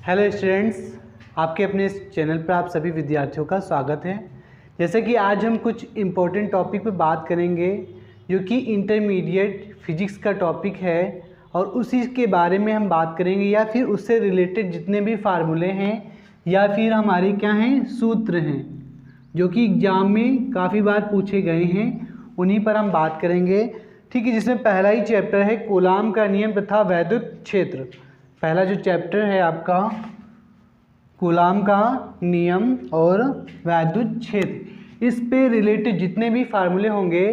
Hello students, आपके अपने इस चैनल पर आप सभी विद्यार्थियों का स्वागत है। जैसे कि आज हम कुछ इम्पोर्टेंट टॉपिक पर बात करेंगे जो कि इंटरमीडिएट फिजिक्स का टॉपिक है और उसी के बारे में हम बात करेंगे या फिर उससे रिलेटेड जितने भी फार्मूले हैं या फिर हमारे क्या हैं सूत्र हैं जो कि एग्ज़ाम में काफ़ी बार पूछे गए हैं, उन्हीं पर हम बात करेंगे। ठीक है, जिसमें पहला ही चैप्टर है कूलाम का नियम तथा वैद्युत क्षेत्र। पहला जो चैप्टर है आपका कूलाम का नियम और वैद्युत क्षेत्र, इस पे रिलेटेड जितने भी फार्मूले होंगे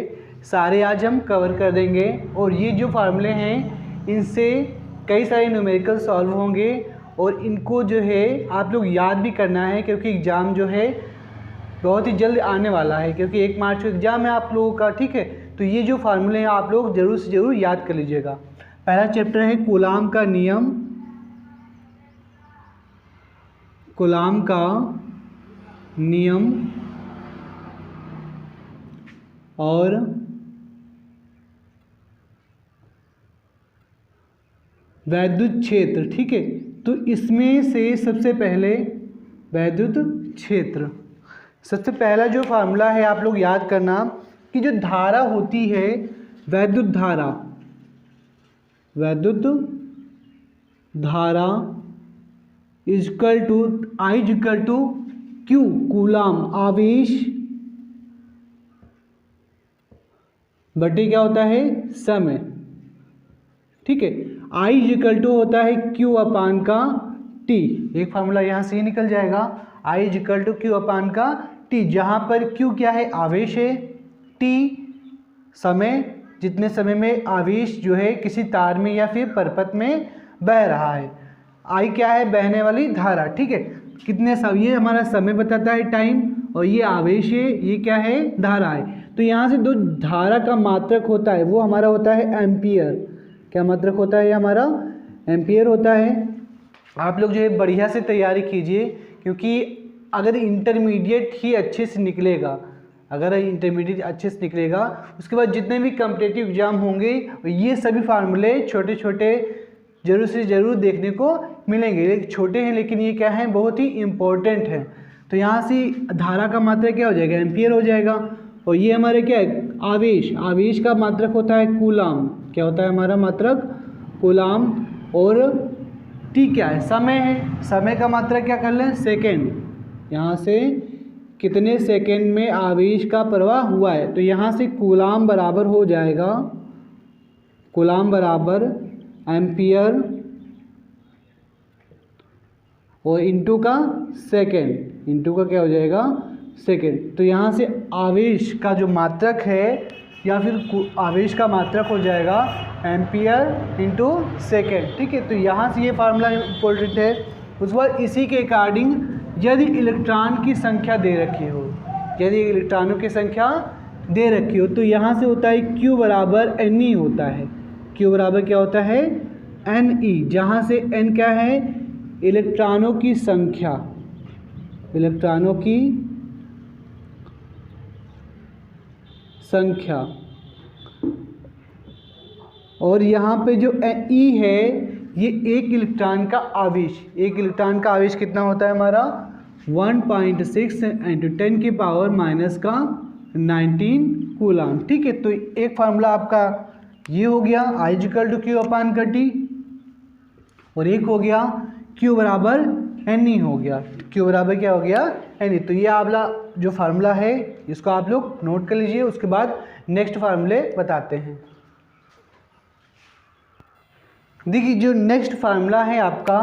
सारे आज हम कवर कर देंगे। और ये जो फार्मूले हैं इनसे कई सारे न्यूमेरिकल सॉल्व होंगे और इनको जो है आप लोग याद भी करना है क्योंकि एग्ज़ाम जो है बहुत ही जल्द आने वाला है, क्योंकि 1 मार्च को एग्ज़ाम है आप लोगों का। ठीक है, तो ये जो फार्मूले हैं आप लोग ज़रूर से ज़रूर याद कर लीजिएगा। पहला चैप्टर है कूलाम का नियम, कूलाम का नियम और वैद्युत क्षेत्र। ठीक है, तो इसमें से सबसे पहले वैद्युत क्षेत्र, सबसे पहला जो फार्मूला है आप लोग याद करना कि जो धारा होती है वैद्युत धारा, वैद्युत धारा equal to I equal to Q, coulomb आवेश बटे क्या होता है समय। ठीक है, आई इजकल टू होता है क्यू अपान का टी। एक फार्मूला यहाँ से ही निकल जाएगा, आई इजकल टू क्यू अपान का टी, जहाँ पर क्यू क्या है आवेश है, टी समय, जितने समय में आवेश जो है किसी तार में या फिर परपथ में बह रहा है। आई क्या है बहने वाली धारा। ठीक है, कितने समय, ये हमारा समय बताता है टाइम, और ये आवेश है, ये क्या है धारा है। तो यहाँ से दो धारा का मात्रक होता है वो हमारा होता है एम्पियर। क्या मात्रक होता है ये हमारा एम्पियर होता है। आप लोग जो है बढ़िया से तैयारी कीजिए क्योंकि अगर इंटरमीडिएट ही अच्छे से निकलेगा, अगर इंटरमीडिएट अच्छे से निकलेगा उसके बाद जितने भी कॉम्पिटिटिव एग्जाम होंगे ये सभी फार्मूले छोटे छोटे जरूर से ज़रूर देखने को मिलेंगे। छोटे हैं लेकिन ये क्या है बहुत ही इम्पोर्टेंट है। तो यहाँ से धारा का मात्रक क्या हो जाएगा एम्पियर हो जाएगा, और ये हमारे क्या है आवेश, आवेश का मात्रक होता है कूलाम। क्या होता है हमारा मात्रक कूलाम, और टी क्या है समय है, समय का मात्रक क्या कर लें सेकेंड, यहाँ से कितने सेकेंड में आवेश का प्रवाह हुआ है। तो यहाँ से कूलाम बराबर हो जाएगा, कूलाम बराबर एम्पियर और इंटू का सेकेंड, इंटू का क्या हो जाएगा सेकेंड। तो यहाँ से आवेश का जो मात्रक है या फिर आवेश का मात्रक हो जाएगा एम्पियर इंटू सेकेंड। ठीक है, तो यहाँ से ये फार्मूला इम्पोर्टेंट है। उसके बाद इसी के अकॉर्डिंग यदि इलेक्ट्रॉन की संख्या दे रखी हो, यदि इलेक्ट्रॉनों की संख्या दे रखी हो तो यहाँ से होता है Q बराबर Ne होता है। Q बराबर क्या होता है Ne, जहाँ से N क्या है इलेक्ट्रॉनों की संख्या, इलेक्ट्रॉनों की संख्या, और यहाँ पे जो E है ये एक इलेक्ट्रॉन का आवेश, एक इलेक्ट्रॉन का आवेश कितना होता है हमारा 1.6 × 10 की पावर माइनस का 19 कूलाम। ठीक है, तो एक फार्मूला आपका ये हो गया आई इक्वल टू क्यू अपान का टी, और एक हो गया Q बराबर Ne हो गया। Q बराबर क्या हो गया Ne। तो ये आपला जो फार्मूला है इसको आप लोग नोट कर लीजिए, उसके बाद नेक्स्ट फार्मूले बताते हैं। देखिए जो नेक्स्ट फार्मूला है आपका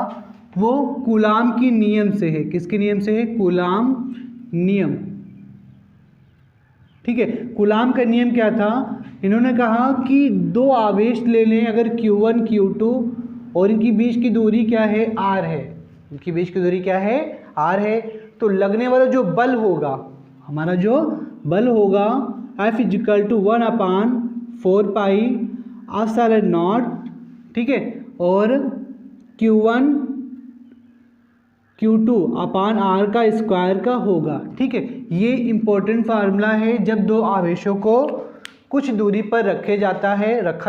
वो कूलाम की नियम से है। किसके नियम से है कूलाम नियम। ठीक है, कूलाम का नियम क्या था, इन्होंने कहा कि दो आवेश ले लें अगर Q1 Q2 और इनकी बीच की दूरी क्या है R है, इनकी बीच की दूरी क्या है R है, तो लगने वाला जो बल होगा, हमारा जो बल होगा F equal to 1/4 pi r0। ठीक है, और Q1 Q2 अपान R का स्क्वायर का होगा। ठीक है, ये इम्पोर्टेंट फार्मूला है। जब दो आवेशों को कुछ दूरी पर रखा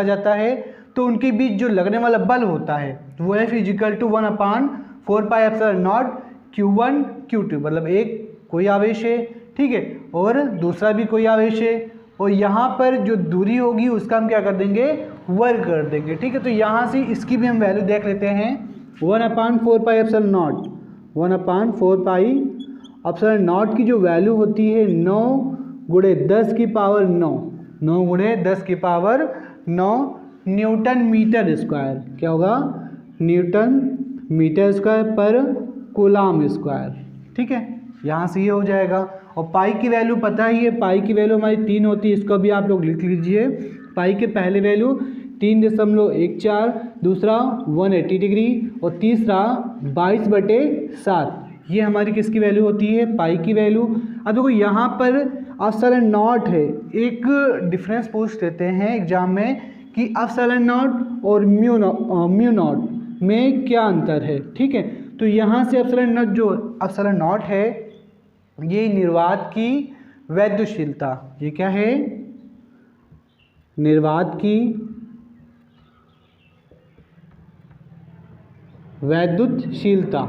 जाता है तो उनके बीच जो लगने वाला बल होता है वो F equal to 1/4 4 pi epsilon naught Q1 Q2, मतलब एक कोई आवेश है, ठीक है, और दूसरा भी कोई आवेश है, और यहाँ पर जो दूरी होगी उसका हम क्या कर देंगे, वर्ग कर देंगे, ठीक है। तो यहाँ से इसकी भी हम वैल्यू देख लेते हैं। 1/4 पाई epsilon not, 1/4 pi epsilon not की जो वैल्यू होती है 9 गुणे 10 की पावर 9, 9 गुणे 10 की पावर 9 न्यूटन मीटर स्क्वायर, क्या होगा, न्यूटन मीटर स्क्वायर पर कूलाम स्क्वायर, ठीक है। यहाँ से ये हो जाएगा। और पाई की वैल्यू पता ही है, पाई की वैल्यू हमारी 3 होती है, इसको भी आप लोग लिख लीजिए। पाई के पहले वैल्यू 3.14, दूसरा 180 डिग्री और तीसरा 22/7, ये हमारी किसकी वैल्यू होती है, पाई की वैल्यू। अब देखो यहाँ पर एप्सिलॉन नॉट है, एक डिफरेंस पूछ देते हैं एग्जाम में कि एप्सिलॉन नॉट और म्यू नॉट में क्या अंतर है, ठीक है। तो यहाँ से एप्सिलॉन नॉट, जो एप्सिलॉन नॉट है, ये निर्वात की वैद्युतशीलता, ये क्या है, निर्वात की वैद्युतशीलता,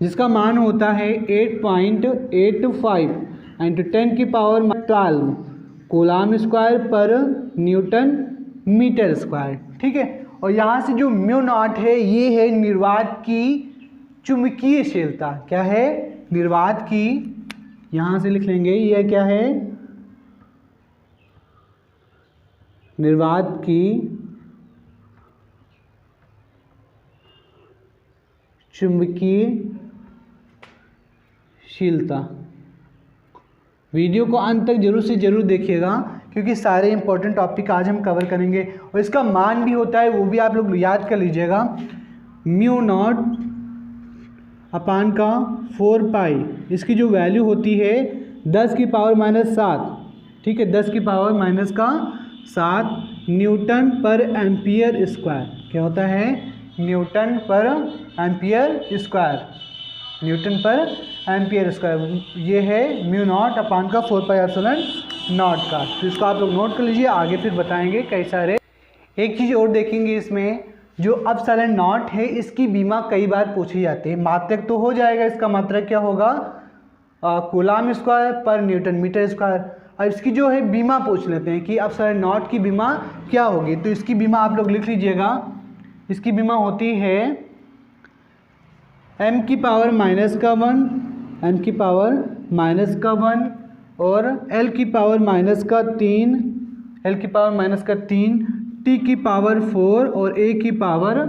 जिसका मान होता है 8.85 × 10 की पावर 12 कूलाम स्क्वायर पर न्यूटन मीटर स्क्वायर, ठीक है। और यहाँ से जो म्यू नॉट है, ये है निर्वात की चुंबकीयशीलता, क्या है, निर्वात की, यहाँ से लिख लेंगे, ये क्या है, निर्वात की चुंबकीयशीलता। वीडियो को अंत तक जरूर से जरूर देखिएगा, क्योंकि सारे इंपॉर्टेंट टॉपिक आज हम कवर करेंगे। और इसका मान भी होता है, वो भी आप लोग याद कर लीजिएगा, म्यू नॉट अपान का 4 पाई, इसकी जो वैल्यू होती है 10 की पावर -7, ठीक है, 10 की पावर -7 न्यूटन पर एम्पियर स्क्वायर, क्या होता है, न्यूटन पर एम्पियर स्क्वायर, न्यूटन पर एम्पियर स्क्वायर, ये है म्यू नॉट अपान का 4 पाई एप्सिलॉन नॉट का। तो इसको आप लोग नोट कर लीजिए, आगे फिर बताएंगे कई सारे। एक चीज़ और देखेंगे इसमें, जो एप्सिलॉन नॉट है, इसकी बीमा कई बार पूछी जाती है। मात्रक तो हो जाएगा, इसका मात्रक क्या होगा, कूलाम स्क्वायर पर न्यूटन मीटर स्क्वायर। अब इसकी जो है बीमा पूछ लेते हैं कि एप्सिलॉन नॉट की बीमा क्या होगी। तो इसकी बीमा आप लोग लिख लीजिएगा, इसकी बीमा होती है m की पावर -1, m की पावर -1 और l की पावर -3, l की पावर -3, t की पावर 4 और a की पावर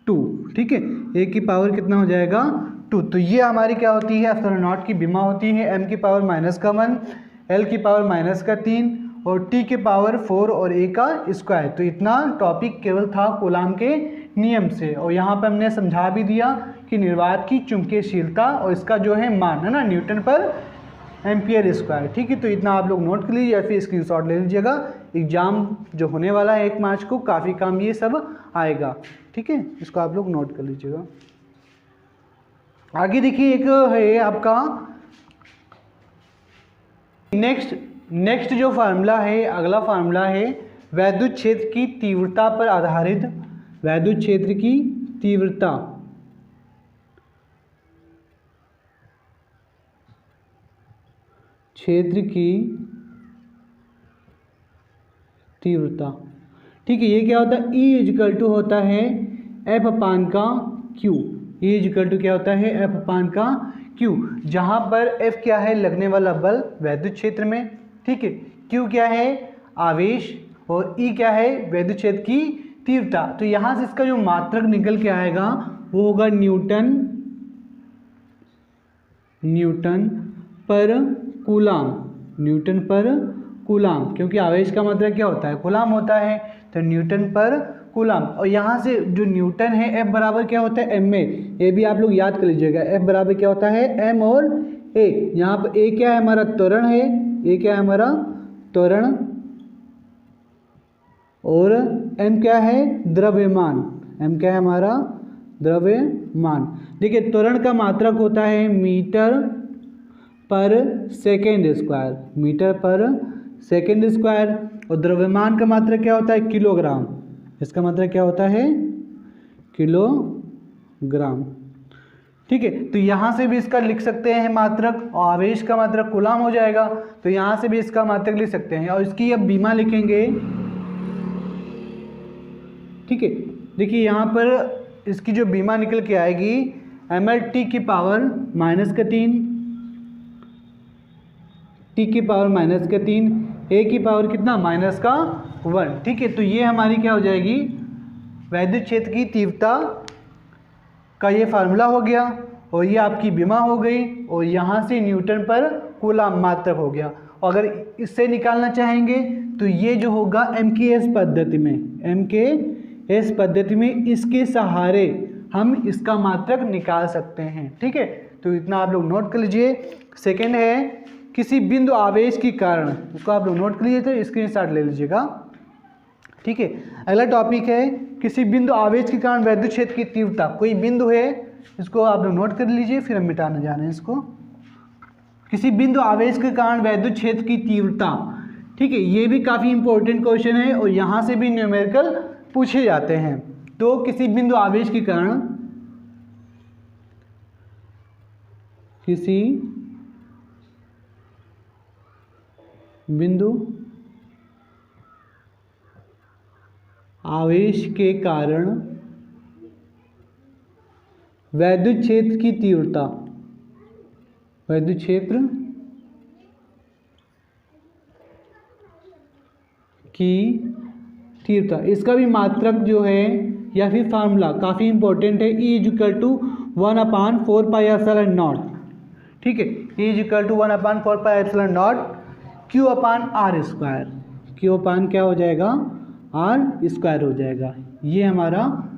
2, ठीक है, a की पावर कितना हो जाएगा, 2। तो ये हमारी क्या होती है, एप्सिलॉन नॉट की बीमा होती है m की पावर -1, l की पावर -3 और t के पावर 4 और a का स्क्वायर। तो इतना टॉपिक केवल था कूलाम के नियम से, और यहाँ पर हमने समझा भी दिया कि निर्वात की चुंबकीयशीलता और इसका जो है मान है ना, न्यूटन पर एम्पियर स्क्वायर, ठीक है। तो इतना आप लोग नोट कर लीजिए या फिर स्क्रीनशॉट ले लीजिएगा। एग्जाम जो होने वाला है 1 मार्च को, काफ़ी काम ये सब आएगा, ठीक है, इसको आप लोग नोट कर लीजिएगा। आगे देखिए, एक है आपका नेक्स्ट जो फार्मूला है, अगला फार्मूला है वैद्युत क्षेत्र की तीव्रता पर आधारित, वैद्युत क्षेत्र की तीव्रता, क्षेत्र की तीव्रता, ठीक है। ये क्या होता है, E होता है F अपान का Q, E क्या होता है, F अपान का Q, जहाँ पर F क्या है, लगने वाला बल वैद्युत क्षेत्र में, ठीक है, Q क्या है, आवेश, और E क्या है, वैद्युत क्षेत्र की तीव्रता। तो यहाँ से इसका जो मात्रक निकल के आएगा वो होगा न्यूटन पर कूलाम, न्यूटन पर कूलाम, क्योंकि आवेश का मात्रक क्या होता है, कूलाम होता है, तो न्यूटन पर कूलाम। और यहाँ से जो न्यूटन है, F बराबर क्या होता है, m में, ये भी आप लोग याद कर लीजिएगा, F बराबर क्या होता है, m और a। यहाँ पर a क्या है, हमारा त्वरण है, a क्या है हमारा त्वरण, और m क्या है, द्रव्यमान, m क्या है हमारा द्रव्यमान। देखिए, त्वरण का मात्रक होता है मीटर पर सेकेंड स्क्वायर, मीटर पर सेकेंड स्क्वायर, और द्रव्यमान का मात्रक क्या होता है, किलोग्राम, इसका मात्रक क्या होता है? किलोग्राम। ठीक है, तो यहाँ से भी इसका लिख सकते हैं मात्रक, और आवेश का मात्रक कूलाम हो जाएगा, तो यहाँ से भी इसका मात्रक लिख सकते हैं। और इसकी अब बीमा लिखेंगे। ठीक है, देखिए यहाँ पर इसकी जो बीमा निकल के आएगी ml की पावर -3, t की पावर -3, a की पावर कितना? -1। ठीक है, तो ये हमारी क्या हो जाएगी? वैद्युत क्षेत्र की तीव्रता का ये फार्मूला हो गया, और ये आपकी बीमा हो गई, और यहाँ से न्यूटन पर कूलाम मात्रक हो गया। और अगर इससे निकालना चाहेंगे तो ये जो होगा MKS पद्धति में, MKS पद्धति में इसके सहारे हम इसका मात्रक निकाल सकते हैं। ठीक है, तो इतना आप लोग नोट कर लीजिए। सेकेंड है किसी बिंदु आवेश के कारण, उसको आप लोग नोट कर लीजिए, तो स्क्रीनशॉट ले लीजिएगा। ठीक है, अगला टॉपिक है किसी बिंदु आवेश के कारण वैद्युत क्षेत्र की तीव्रता। कोई बिंदु है, इसको आप लोग नोट कर लीजिए, फिर हम मिटाने जा रहे हैं इसको। किसी बिंदु आवेश के कारण वैद्युत क्षेत्र की तीव्रता। ठीक है, ये भी काफ़ी इंपॉर्टेंट क्वेश्चन है, और यहाँ से भी न्यूमेरिकल पूछे जाते हैं। तो किसी बिंदु आवेश के कारण, किसी बिंदु आवेश के कारण वैद्युत क्षेत्र की तीव्रता, वैद्युत क्षेत्र की तीव्रता, इसका भी मात्रक जो है या फिर फार्मूला काफ़ी इंपॉर्टेंट है। E = 1/4πε0। ठीक है, E = 1/4πε0 Q/R²। Q/ क्या हो जाएगा? R² हो जाएगा। ये हमारा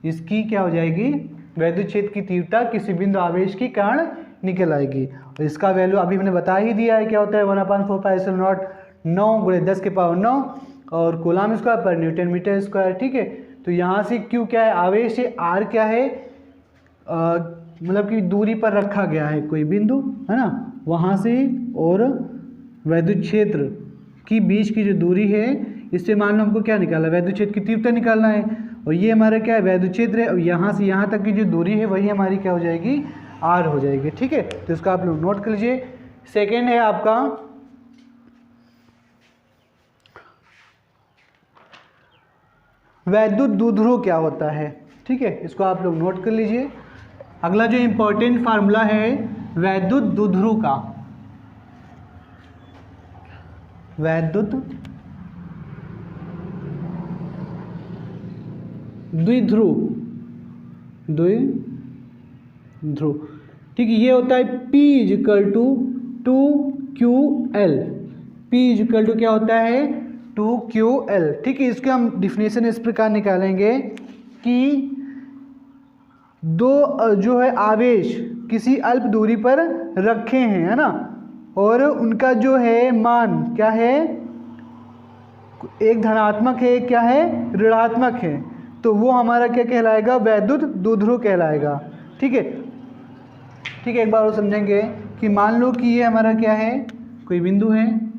इसकी क्या हो जाएगी? वैद्युत क्षेत्र की तीव्रता किसी बिंदु आवेश के कारण निकल आएगी। और इसका वैल्यू अभी मैंने बता ही दिया है, क्या होता है? 1/4πε0 9 × 10⁻⁹ और कूलाम स्क्वायर पर न्यूटन मीटर स्क्वायर। ठीक है, तो यहाँ से Q क्या है? आवेश है। R क्या है? मतलब कि दूरी पर रखा गया है कोई बिंदु, है ना, वहाँ से, और वैद्युत क्षेत्र की बीच की जो दूरी है, इससे मान लो हमको क्या निकालना है? वैद्युत क्षेत्र की तीव्रता निकालना है। और ये हमारा क्या है? वैद्युत क्षेत्र है, और यहाँ से यहाँ तक की जो दूरी है वही हमारी क्या हो जाएगी? R हो जाएगी। ठीक है, तो इसका आप लोग नोट कर लीजिए। सेकेंड है आपका वैद्युत द्विध्रुव क्या होता है। ठीक है, इसको आप लोग नोट कर लीजिए। अगला जो इंपॉर्टेंट फार्मूला है वैद्युत द्विध्रुव का, वैद्युत द्विध्रुव, द्विध्रुव। ठीक है, ये होता है P = 2QL। P = क्या होता है? 2QL। ठीक है, इसके हम डिफिनेशन इस प्रकार निकालेंगे कि दो जो है आवेश किसी अल्प दूरी पर रखे हैं, है ना, और उनका जो है मान क्या है? एक धनात्मक है, एक क्या है? ऋणात्मक है। तो वो हमारा क्या कहलाएगा? वैद्युत द्विध्रुव कहलाएगा। ठीक है, ठीक है, एक बार और समझेंगे कि मान लो कि ये हमारा क्या है? कोई बिंदु है,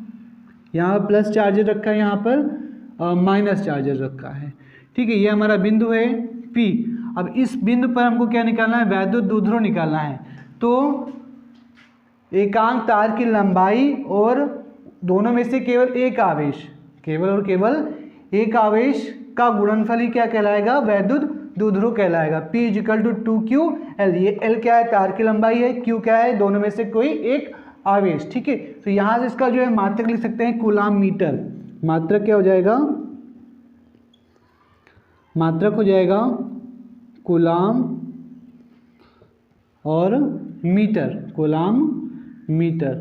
यहाँ प्लस चार्जर रखा है, यहाँ पर माइनस चार्जर रखा है। ठीक है, ये हमारा बिंदु है P। अब इस बिंदु पर हमको क्या निकालना है? वैद्युत द्विध्रुव निकालना है। तो एकांक तार की लंबाई और दोनों में से केवल एक आवेश, केवल और केवल एक आवेश का गुणनफल ही क्या कहलाएगा? वैद्युत द्विध्रुव कहलाएगा। P = 2QL। ये L क्या है? तार की लंबाई है। Q क्या है? दोनों में से कोई एक आवेश। ठीक है, तो यहाँ से इसका जो है मात्रक लिख सकते हैं कूलाम मीटर। मात्रक क्या हो जाएगा? मात्रक हो जाएगा कूलाम और मीटर, कूलाम मीटर।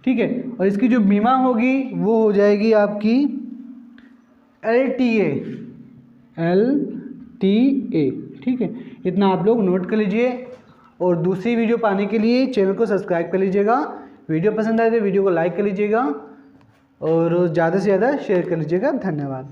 ठीक है, और इसकी जो बीमा होगी वो हो जाएगी आपकी LTA, LTA। ठीक है, इतना आप लोग नोट कर लीजिए। और दूसरी वीडियो पाने के लिए चैनल को सब्सक्राइब कर लीजिएगा। वीडियो पसंद आए तो वीडियो को लाइक कर लीजिएगा और ज़्यादा से ज़्यादा शेयर कर लीजिएगा। धन्यवाद।